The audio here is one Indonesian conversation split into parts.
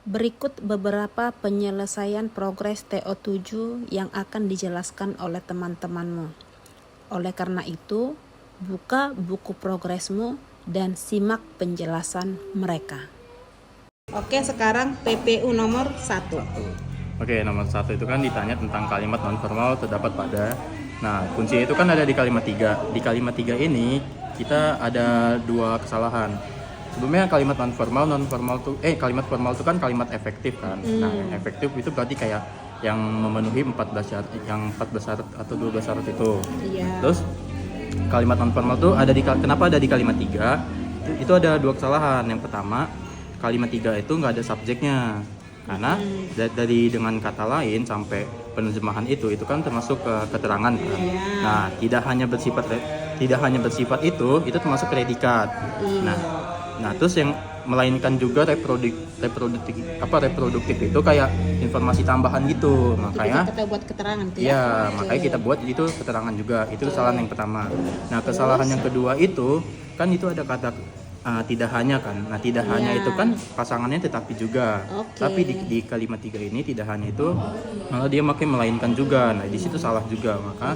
Berikut beberapa penyelesaian progres TO7 yang akan dijelaskan oleh teman-temanmu. Oleh karena itu, buka buku progresmu dan simak penjelasan mereka. Oke, sekarang PPU nomor 1. Oke, nomor 1 itu kan ditanya tentang kalimat non formal terdapat pada. Nah, kunci itu kan ada di kalimat 3. Di kalimat 3 ini kita ada dua kesalahan. Sebelumnya kalimat kalimat formal itu kan kalimat efektif kan. Nah, yang efektif itu berarti kayak yang memenuhi 14 syarat, yang 14 syarat atau 12 syarat itu. Iya. Terus kalimat non formal itu kenapa ada di kalimat 3? Itu ada dua kesalahan. Yang pertama, kalimat 3 itu nggak ada subjeknya. Karena dari dengan kata lain sampai penerjemahan itu kan termasuk keterangan kan. Nah, tidak hanya bersifat itu termasuk predikat. Nah, terus yang melainkan juga reproduktif itu kayak informasi tambahan gitu. Makanya kita buat keterangan tuh ya. Makanya kita buat itu keterangan juga. Itu kesalahan yang pertama. Nah, kesalahan yang kedua itu kan itu ada kata tidak hanya kan. Nah, tidak hanya itu kan pasangannya tetapi juga. Tapi di kalimat 3 ini tidak hanya itu, malah dia makin melainkan juga. Nah, di situ salah juga. Maka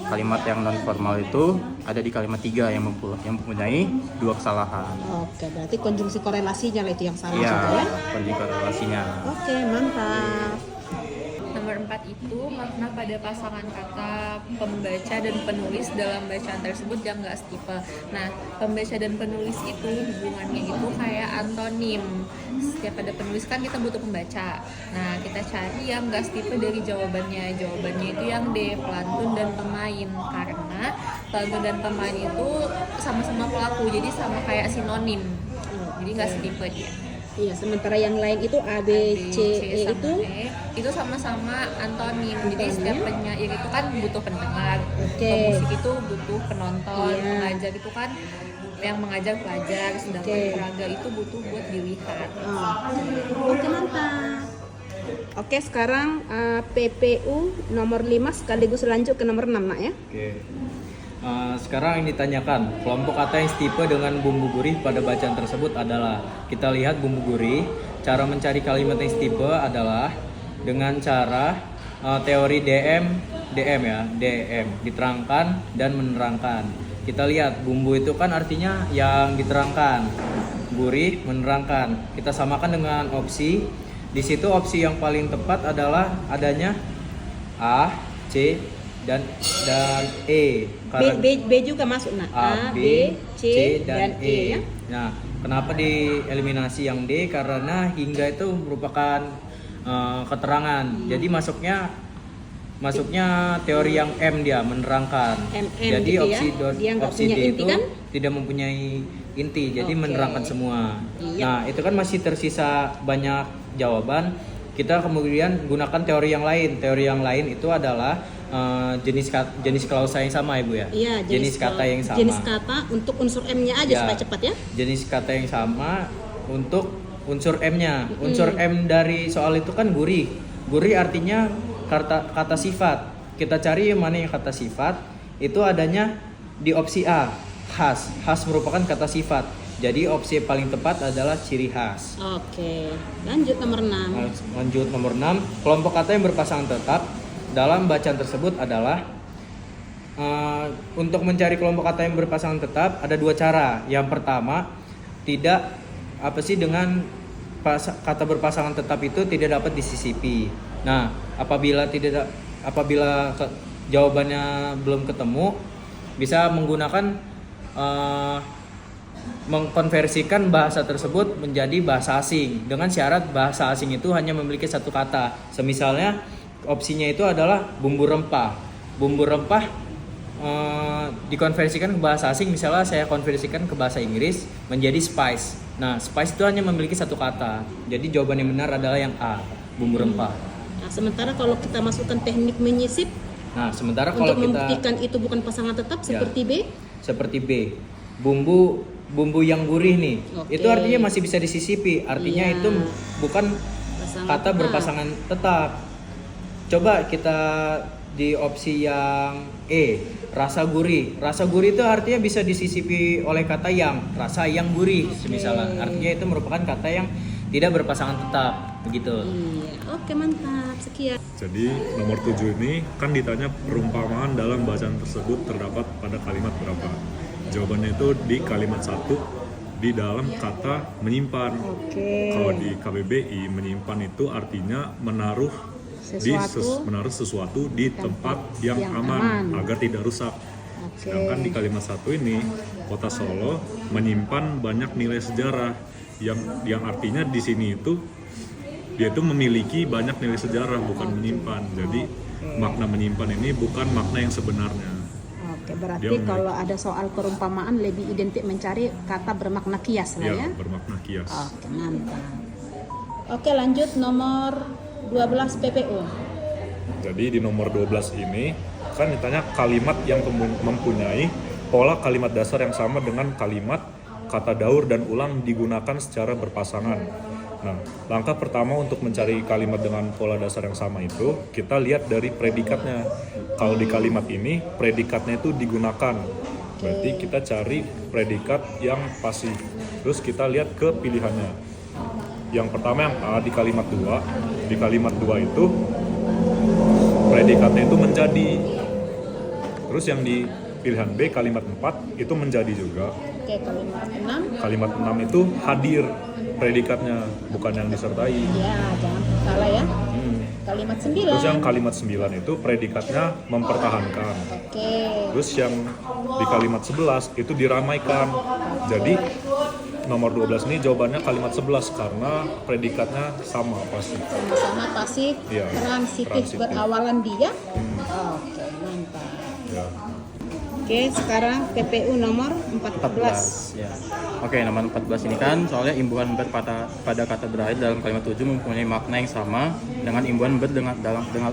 kalimat yang non formal itu ada di kalimat 3 yang mempunyai dua kesalahan. Oke, berarti konjungsi korelasinya lah itu yang salah juga Iya, ya. konjungsi korelasinya. Oke, mantap. Nomor 4 itu makna pada pasangan kata pembaca dan penulis dalam bacaan tersebut yang nggak stipe. Nah, pembaca dan penulis itu hubungannya itu kayak antonim. Setiap ada penulis kan kita butuh pembaca. Nah, kita cari yang nggak stipe dari jawabannya. Jawabannya itu yang D, pelantun dan pemain. Karena pelantun dan pemain itu sama-sama pelaku, jadi sama kayak sinonim. Jadi nggak stipe dia. Iya, sementara yang lain itu A, B, C, E itu sama-sama antonim. Jadi setiap penyair itu kan butuh pendengar, pemusik itu butuh penonton, pengajar itu kan yang mengajar pelajar, sedangkan peraga itu butuh buat dilihat. Oke, mantap. Oke, sekarang PPU nomor 5 sekaligus lanjut ke nomor 6 nak ya. Oke. Sekarang yang ditanyakan, kelompok kata yang setipe dengan bumbu gurih pada bacaan tersebut adalah, kita lihat bumbu gurih. Cara mencari kalimat yang setipe adalah dengan cara teori DM diterangkan dan menerangkan. Kita lihat bumbu itu kan artinya yang diterangkan, gurih menerangkan. Kita samakan dengan opsi. Di situ opsi yang paling tepat adalah adanya A, C dan E. B juga masuk nak. A, B, C dan E ya. Nah, kenapa dieliminasi yang D? Karena hingga itu merupakan keterangan. Jadi masuknya teori yang M, dia menerangkan. Jadi gitu opsi ya? opsi D itu kan tidak mempunyai inti, jadi menerangkan semua. Nah, itu kan masih tersisa banyak jawaban. Kita kemudian gunakan teori yang lain. Teori yang lain itu adalah jenis klausa yang sama, Ibu ya. Iya, jenis kata yang sama. Jenis kata untuk unsur M-nya aja supaya cepat ya. Jenis kata yang sama untuk unsur M-nya. Unsur M dari soal itu kan gurih. Gurih artinya kata sifat. Kita cari yang mana yang kata sifat. Itu adanya di opsi A, khas. Khas merupakan kata sifat. Jadi opsi paling tepat adalah ciri khas. Oke, lanjut nomor 6. Lanjut nomor 6, kelompok kata yang berpasangan tetap dalam bacaan tersebut adalah untuk mencari kelompok kata yang berpasangan tetap ada dua cara. Yang pertama, dengan kata berpasangan tetap itu tidak dapat disisipi. Nah, apabila jawabannya belum ketemu, bisa menggunakan mengkonversikan bahasa tersebut menjadi bahasa asing dengan syarat bahasa asing itu hanya memiliki satu kata. Semisalnya opsinya itu adalah bumbu rempah. Bumbu rempah dikonversikan ke bahasa asing, misalnya saya konversikan ke bahasa Inggris menjadi spice. Nah, spice itu hanya memiliki satu kata. Jadi jawaban yang benar adalah yang A, bumbu rempah. Nah, sementara kalau kita masukkan teknik menyisip, kalau untuk membuktikan itu bukan pasangan tetap seperti B? Seperti B. Bumbu yang gurih nih. Itu artinya masih bisa disisipi. Artinya itu bukan kata berpasangan tetap. Coba kita di opsi yang E, rasa gurih. Rasa gurih itu artinya bisa disisipi oleh kata yang, rasa yang gurih misalnya. Artinya itu merupakan kata yang tidak berpasangan tetap, begitu. Iya, oke mantap. Sekian. Jadi nomor 7 ini kan ditanya perumpamaan dalam bacaan tersebut terdapat pada kalimat berapa. Jawabannya itu di kalimat 1 di dalam kata menyimpan. Kalau di KBBI menyimpan itu artinya menaruh menaruh sesuatu di tempat yang aman agar tidak rusak. Sedangkan di kalimat 1 ini Kota Solo menyimpan banyak nilai sejarah yang artinya di sini itu dia itu memiliki banyak nilai sejarah, bukan menyimpan. Jadi makna menyimpan ini bukan makna yang sebenarnya. Oke, berarti kalau ada soal perumpamaan lebih identik mencari kata bermakna kias lah ya. Bermakna kias. Oke, mantap. Oke, lanjut nomor 12 PPU. Jadi di nomor 12 ini kan ditanya kalimat yang mempunyai pola kalimat dasar yang sama dengan kalimat kata daur dan ulang digunakan secara berpasangan. Nah, langkah pertama untuk mencari kalimat dengan pola dasar yang sama itu, kita lihat dari predikatnya. Kalau di kalimat ini, predikatnya itu digunakan. Berarti kita cari predikat yang pasif. Terus kita lihat ke pilihannya. Yang pertama yang A di kalimat 2. Di kalimat 2 itu, predikatnya itu menjadi. Terus yang di pilihan B kalimat 4 itu menjadi juga. Oke, kalimat 6. Kalimat 6 itu hadir predikatnya, bukan yang disertai. Ya, jangan salah ya. Kalimat 9. Terus yang kalimat 9 itu predikatnya mempertahankan. Oke. Terus yang di kalimat 11 itu diramaikan. Jadi nomor 12 ini jawabannya kalimat 11 karena predikatnya sama pasif. Sama-sama pasif, Iya, transitif berawalan dia. Oke, mantap. Ya. Oke, sekarang PPU nomor 14. Ya. Oke, nomor 14 ini kan soalnya imbuhan ber pada kata berakhir dalam kalimat 7 mempunyai makna yang sama dengan imbuhan ber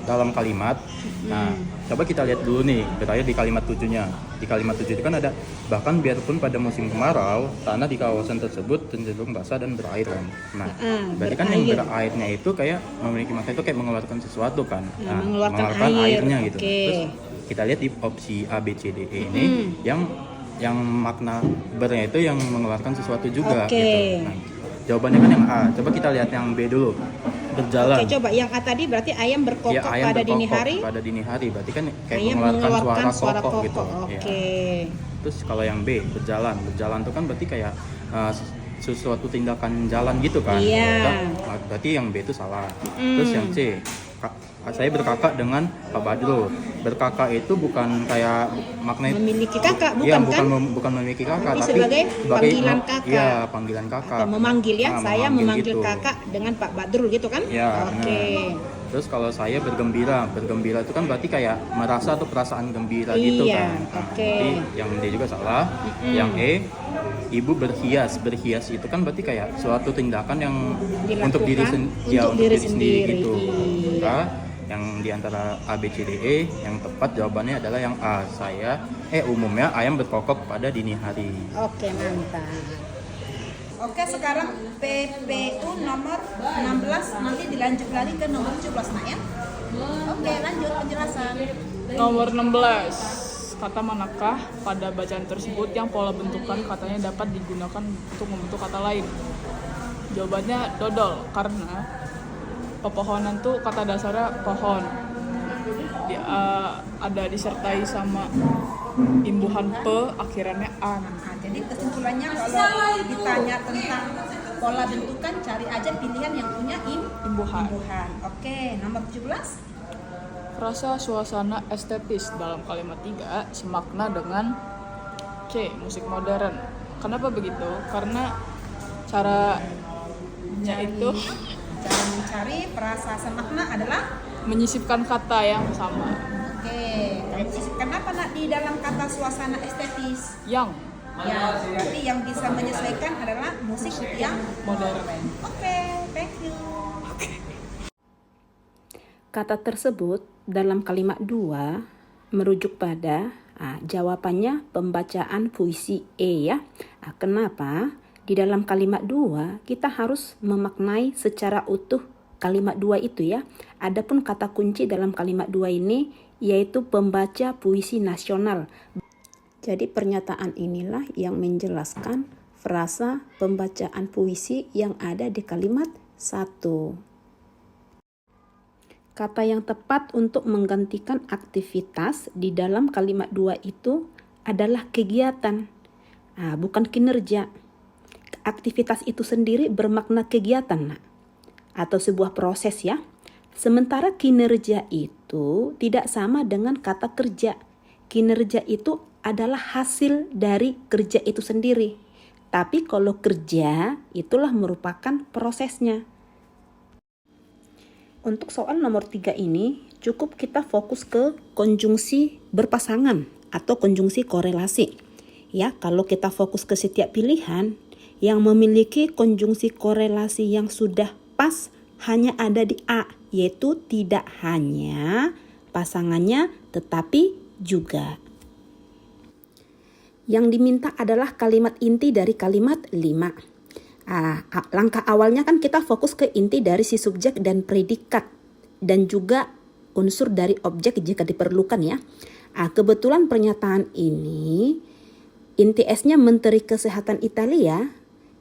dalam kalimat. Nah, coba kita lihat dulu nih, berakhir di kalimat 7-nya. Di kalimat 7 itu kan ada, bahkan biarpun pada musim kemarau, tanah di kawasan tersebut cenderung basah dan berair kan. Nah, berarti kan yang berairnya itu kayak memiliki makna itu kayak mengeluarkan sesuatu kan. Nah, mengeluarkan airnya gitu. Terus kita lihat di opsi A, B, C, D, E ini yang makna bernya itu yang mengeluarkan sesuatu juga gitu. Nah, jawabannya kan yang A. Coba kita lihat yang B dulu. Berjalan. Oke, coba yang A tadi berarti ayam berkokok ya, ayam pada berkokok dini hari. Pada dini hari berarti kan kayak Ayam mengeluarkan suara kokok gitu. Oke. Ya. Terus kalau yang B, berjalan tuh kan berarti kayak sesuatu tindakan jalan gitu kan. Iya. Berarti yang B itu salah. Terus yang C, saya berkakak dengan Pak Badrul. Berkakak itu bukan kayak makna Memiliki kakak, bukan ya, kan? Bukan memiliki kakak, Tapi tapi sebagai panggilan kakak. Iya, panggilan kakak. Atau memanggil ya, saya memanggil gitu. kakak dengan Pak Badrul gitu kan? Ya, Oke. benar. Terus kalau saya bergembira itu kan berarti kayak merasa atau perasaan gembira gitu Iya, kan. Nah, oke. Jadi yang D juga salah. Yang E, ibu berhias itu kan berarti kayak suatu tindakan yang Dilakukan untuk diri sendiri gitu. Iya. Maka yang di antara A, B, C, D, E yang tepat jawabannya adalah yang A. Umumnya ayam berkokok pada dini hari. Oke, mantap. Oke, sekarang PPU nomor 16 nanti dilanjut lagi ke nomor 17 nak ya. Oke, lanjut penjelasan. Nomor 16. Kata manakah pada bacaan tersebut yang pola bentukan katanya dapat digunakan untuk membentuk kata lain? Jawabannya dodol, karena pepohonan tuh kata dasarnya pohon. Ada disertai sama imbuhan pe, akhirannya an. Nah, jadi kesimpulannya kalau ditanya tentang pola bentukan, cari aja pilihan yang punya Imbuhan. Oke, nomor 17. Rasa suasana estetis dalam kalimat 3 semakna dengan C, musik modern. Kenapa begitu? Karena caranya itu Cara mencari perasa semakna adalah menyisipkan kata yang sama. oke. Kenapa nak di dalam kata suasana estetis? Yang Ya, berarti yang bisa menyesuaikan adalah musik yang modern. Oke, thank you. Kata tersebut dalam kalimat 2 merujuk pada jawabannya pembacaan puisi E ya. Kenapa? Di dalam kalimat 2 kita harus memaknai secara utuh kalimat 2 itu ya. Adapun kata kunci dalam kalimat 2 ini yaitu pembaca puisi nasional. Jadi pernyataan inilah yang menjelaskan frasa pembacaan puisi yang ada di kalimat 1. Kata yang tepat untuk menggantikan aktivitas di dalam kalimat 2 itu adalah kegiatan, bukan kinerja. Aktivitas itu sendiri bermakna kegiatan, atau sebuah proses ya. Sementara kinerja itu tidak sama dengan kata kerja. Kinerja itu adalah hasil dari kerja itu sendiri. Tapi kalau kerja, itulah merupakan prosesnya. Untuk soal nomor 3 ini, cukup kita fokus ke konjungsi berpasangan atau konjungsi korelasi. Ya, kalau kita fokus ke setiap pilihan yang memiliki konjungsi korelasi yang sudah pas hanya ada di A, yaitu tidak hanya pasangannya tetapi juga. Yang diminta adalah kalimat inti dari kalimat 5. Langkah awalnya kan kita fokus ke inti dari si subjek dan predikat dan juga unsur dari objek jika diperlukan ya. Kebetulan pernyataan ini inti S-nya Menteri Kesehatan Italia,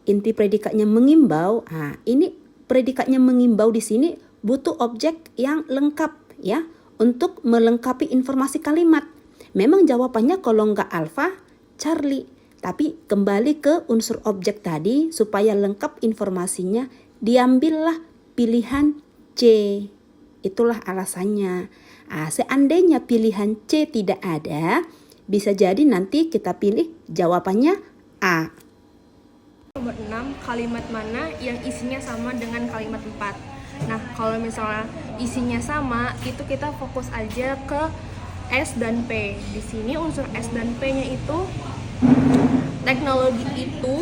inti predikatnya mengimbau. Ini predikatnya mengimbau di sini butuh objek yang lengkap ya untuk melengkapi informasi kalimat. Memang jawabannya kalau nggak Alfa, Charlie. Tapi kembali ke unsur objek tadi supaya lengkap informasinya diambillah pilihan C. Itulah alasannya. Seandainya pilihan C tidak ada, bisa jadi nanti kita pilih jawabannya A. Nomor 6, kalimat mana yang isinya sama dengan kalimat 4. Nah, kalau misalnya isinya sama, itu kita fokus aja ke S dan P. Di sini unsur S dan P-nya itu teknologi itu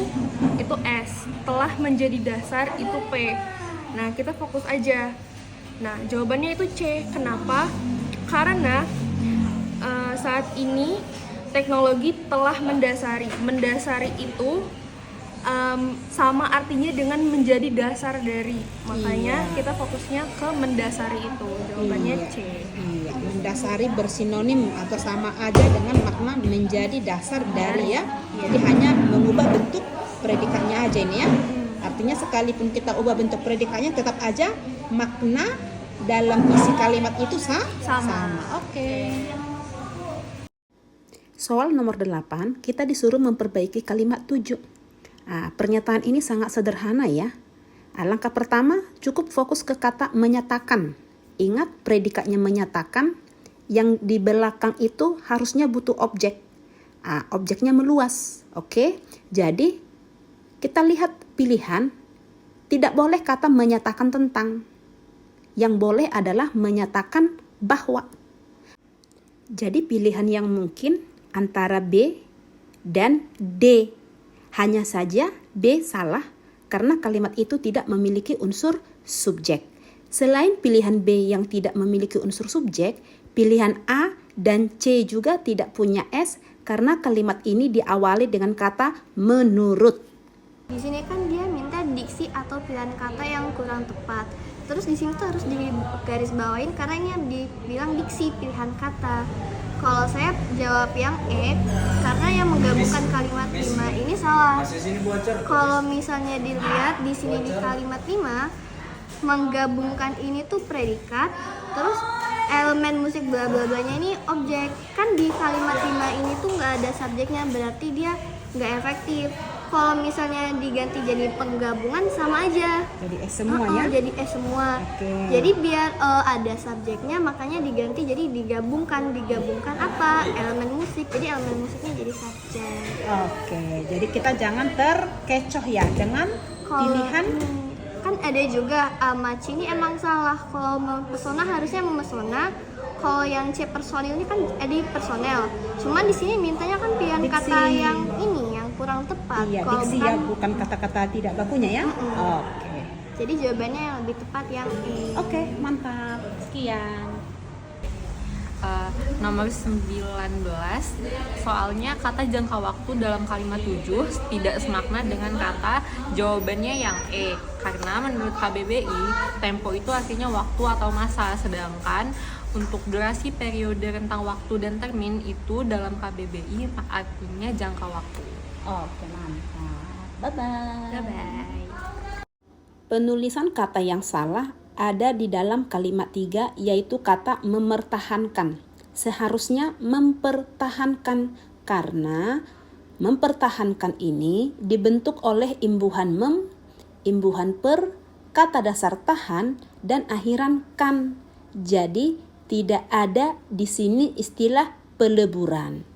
S, telah menjadi dasar itu P. Nah, kita fokus aja. Nah, jawabannya itu C. Kenapa? Karena saat ini teknologi telah mendasari. Mendasari itu sama artinya dengan menjadi dasar dari. Makanya kita fokusnya ke mendasari itu. Jawabannya C. Iya, mendasari bersinonim atau sama aja dengan makna menjadi dasar dari ya. Jadi hanya mengubah bentuk predikatnya aja ini ya. Artinya sekalipun kita ubah bentuk predikatnya tetap aja makna dalam isi kalimat itu sama. Oke. Soal nomor 8, kita disuruh memperbaiki kalimat 7. Pernyataan ini sangat sederhana ya. Langkah pertama cukup fokus ke kata menyatakan. Ingat predikatnya menyatakan, yang di belakang itu harusnya butuh objek. Objeknya meluas. Oke? Jadi kita lihat pilihan, tidak boleh kata menyatakan tentang. Yang boleh adalah menyatakan bahwa. Jadi pilihan yang mungkin antara B dan D. Hanya saja B salah karena kalimat itu tidak memiliki unsur subjek. Selain pilihan B yang tidak memiliki unsur subjek, pilihan A dan C juga tidak punya S karena kalimat ini diawali dengan kata menurut. Di sini kan dia minta diksi atau pilihan kata yang kurang tepat. Terus di sini tuh harus digarisbawain karena ini dibilang diksi pilihan kata. Kalau saya jawab yang E karena yang menggabungkan kalimat 5 ini salah. Kalau misalnya dilihat di sini di kalimat 5 menggabungkan ini tuh predikat, terus elemen musik bla bla blanya ini objek. Kan di kalimat 5 ini tuh nggak ada subjeknya, berarti dia nggak efektif. Kalau misalnya diganti jadi penggabungan sama aja. Jadi S semua ya? Jadi S semua. Okay. Jadi biar ada subjeknya makanya diganti jadi digabungkan. Digabungkan apa? Elemen musik. Jadi elemen musiknya jadi subjek. Oke, jadi kita jangan terkecoh ya dengan pilihan. Kan ada juga Maci ini emang salah. Kalau mempesona harusnya memesona. Kalau yang C personil ini kan di personel. Cuman di sini mintanya kan pilihan Diksi. kata yang ini yang kurang tepat. Iya, Kalau diksi ya, bukan kata-kata tidak bakunya ya. Oke. Jadi jawabannya yang lebih tepat yang E. Oke, mantap. Sekian. Nomor 19, soalnya kata jangka waktu dalam kalimat 7 tidak semakna dengan kata jawabannya yang E. Karena menurut KBBI, tempo itu artinya waktu atau masa, sedangkan untuk durasi periode rentang waktu dan termin itu dalam KBBI artinya jangka waktu. Oke, mantap. Bye-bye. Bye-bye. Penulisan kata yang salah ada di dalam kalimat 3, yaitu kata mempertahankan. Seharusnya mempertahankan, karena mempertahankan ini dibentuk oleh imbuhan mem, imbuhan per, kata dasar tahan, dan akhiran kan. Jadi tidak ada di sini istilah peleburan.